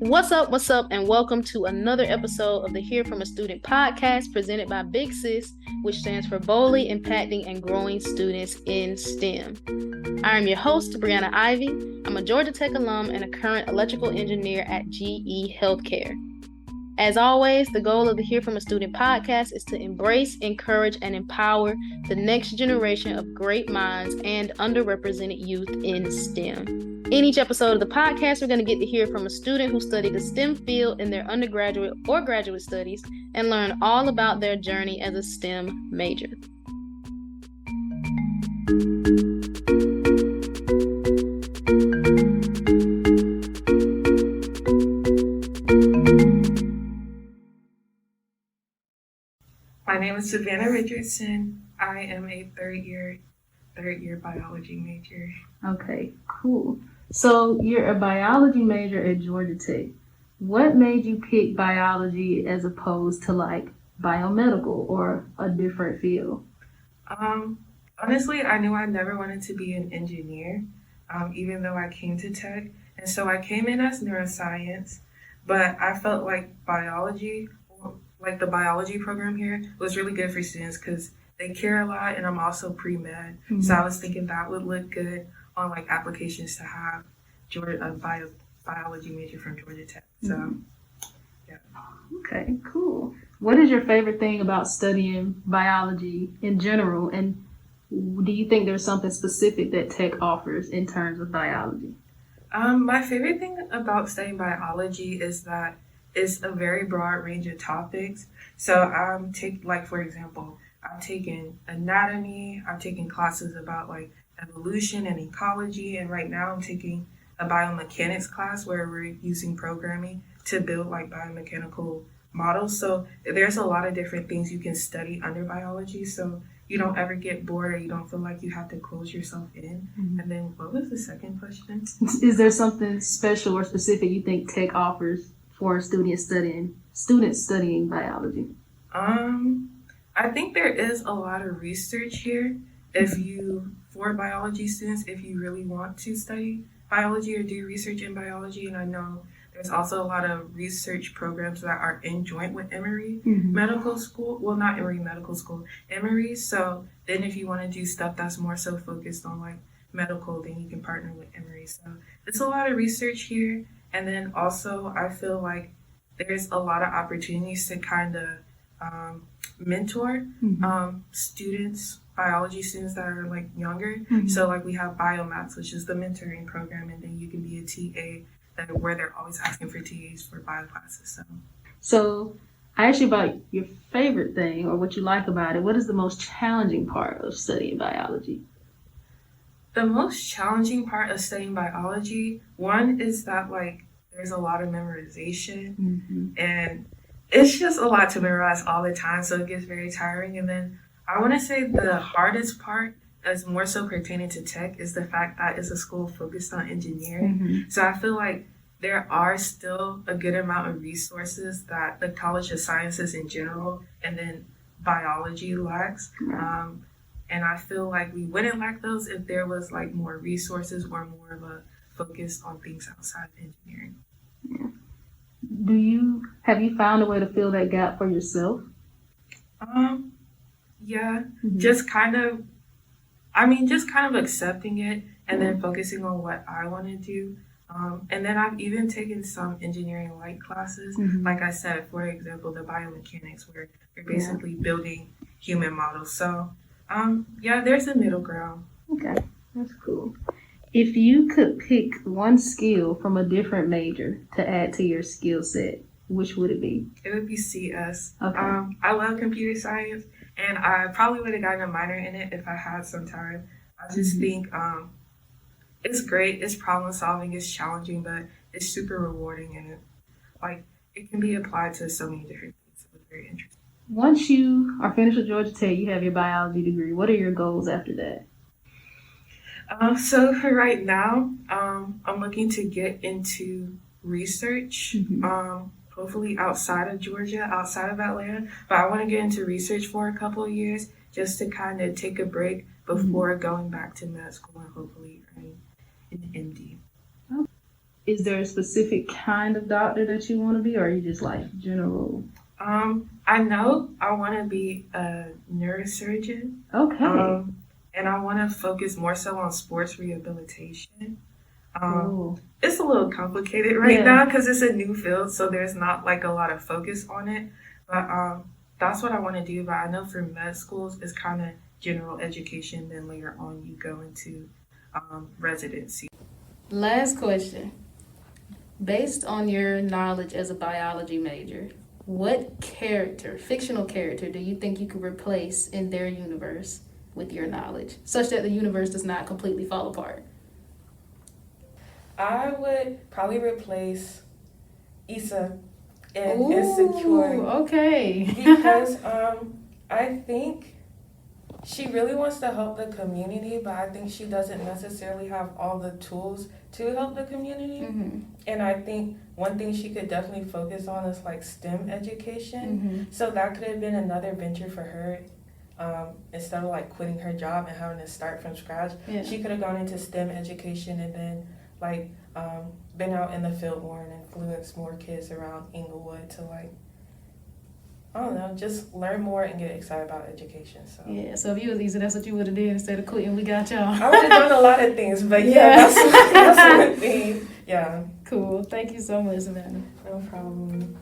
What's up, and welcome to another episode of the Hear From a Student podcast presented by Big Sis, which stands for Boldly Impacting and Growing Students in STEM. I am your host, Brianna Ivy. I'm a Georgia Tech alum and a current electrical engineer at GE Healthcare. As always, the goal of the Hear From a Student podcast is to embrace, encourage, and empower the next generation of great minds and underrepresented youth in STEM. In each episode of the podcast, we're going to get to hear from a student who studied a STEM field in their undergraduate or graduate studies and learn all about their journey as a STEM major. My name is Savannah Richardson. I am a third year biology major. Okay, cool. So you're a biology major at Georgia Tech. What made you pick biology as opposed to like biomedical or a different field? Honestly, I knew I never wanted to be an engineer, even though I came to Tech. And so I came in as neuroscience, but I felt like biology, like the biology program here, was really good for students because they care a lot, and I'm also pre-med. Mm-hmm. So I was thinking that would look good on like applications to have a biology major from Georgia Tech. So, yeah. Okay, cool. What is your favorite thing about studying biology in general, and do you think there's something specific that Tech offers in terms of biology? My favorite thing about studying biology is that it's a very broad range of topics. So for example, I'm taking anatomy, I'm taking classes about like evolution and ecology, and right now I'm taking a biomechanics class where we're using programming to build like biomechanical models. So there's a lot of different things you can study under biology, so you don't ever get bored or you don't feel like you have to close yourself in. Mm-hmm. And then what was the second question? Is there something special or specific you think Tech offers for students studying biology? I think there is a lot of research here for biology students, if you really want to study biology or do research in biology. And I know there's also a lot of research programs that are in joint with Emory Medical School. Well, not Emory Medical School, Emory. So then if you want to do stuff that's more so focused on like medical, then you can partner with Emory. So it's a lot of research here. And then also I feel like there's a lot of opportunities to kind of mentor students, biology students that are like younger. Mm-hmm. So like we have biomaths, which is the mentoring program, and then you can be a TA where they're always asking for TAs for bio classes. So I asked you about your favorite thing or what you like about it. What is the most challenging part of studying biology? The most challenging part of studying biology, one is that like there's a lot of memorization, and it's just a lot to memorize all the time, so it gets very tiring. And then I want to say the hardest part that's more so pertaining to Tech is the fact that it's a school focused on engineering. Mm-hmm. So I feel like there are still a good amount of resources that the College of Sciences in general and then biology lacks. Mm-hmm. And I feel like we wouldn't lack those if there was like more resources or more of a focus on things outside of engineering. Yeah. Have you found a way to fill that gap for yourself? Yeah, just kind of accepting it and then focusing on what I want to do. And then I've even taken some engineering light classes. Mm-hmm. Like I said, for example, the biomechanics where you're basically building human models. So, there's a middle ground. Okay, that's cool. If you could pick one skill from a different major to add to your skill set, which would it be? It would be CS. Okay. I love computer science, and I probably would have gotten a minor in it if I had some time. I just think it's great. It's problem solving. It's challenging, but it's super rewarding, and it can be applied to so many different things. So it's very interesting. Once you are finished with Georgia Tech, you have your biology degree. What are your goals after that? So for right now, I'm looking to get into research, hopefully outside of Georgia, outside of Atlanta. But I want to get into research for a couple of years just to kind of take a break before going back to med school and hopefully earning an MD. is there a specific kind of doctor that you want to be, or are you just like general? I know I want to be a neurosurgeon. Okay. And I want to focus more so on sports rehabilitation. Cool. It's a little complicated right now because it's a new field, so there's not like a lot of focus on it. But that's what I want to do. But I know for med schools, it's kind of general education. Then later on, you go into residency. Last question. Based on your knowledge as a biology major, what character, fictional character, do you think you could replace in their universe with your knowledge, such that the universe does not completely fall apart? I would probably replace Issa in Insecure. Okay. Because I think she really wants to help the community, but I think she doesn't necessarily have all the tools to help the community. Mm-hmm. And I think one thing she could definitely focus on is like STEM education. Mm-hmm. So that could have been another venture for her. Instead of like quitting her job and having to start from scratch, she could have gone into STEM education and then like been out in the field more and influenced more kids around Inglewood to like, I don't know, just learn more and get excited about education. So so if you was Issa, that's what you would have did instead of quitting. We got y'all. I would have done a lot of things, but that's one thing. Yeah. Cool. Thank you so much, Savannah. No problem.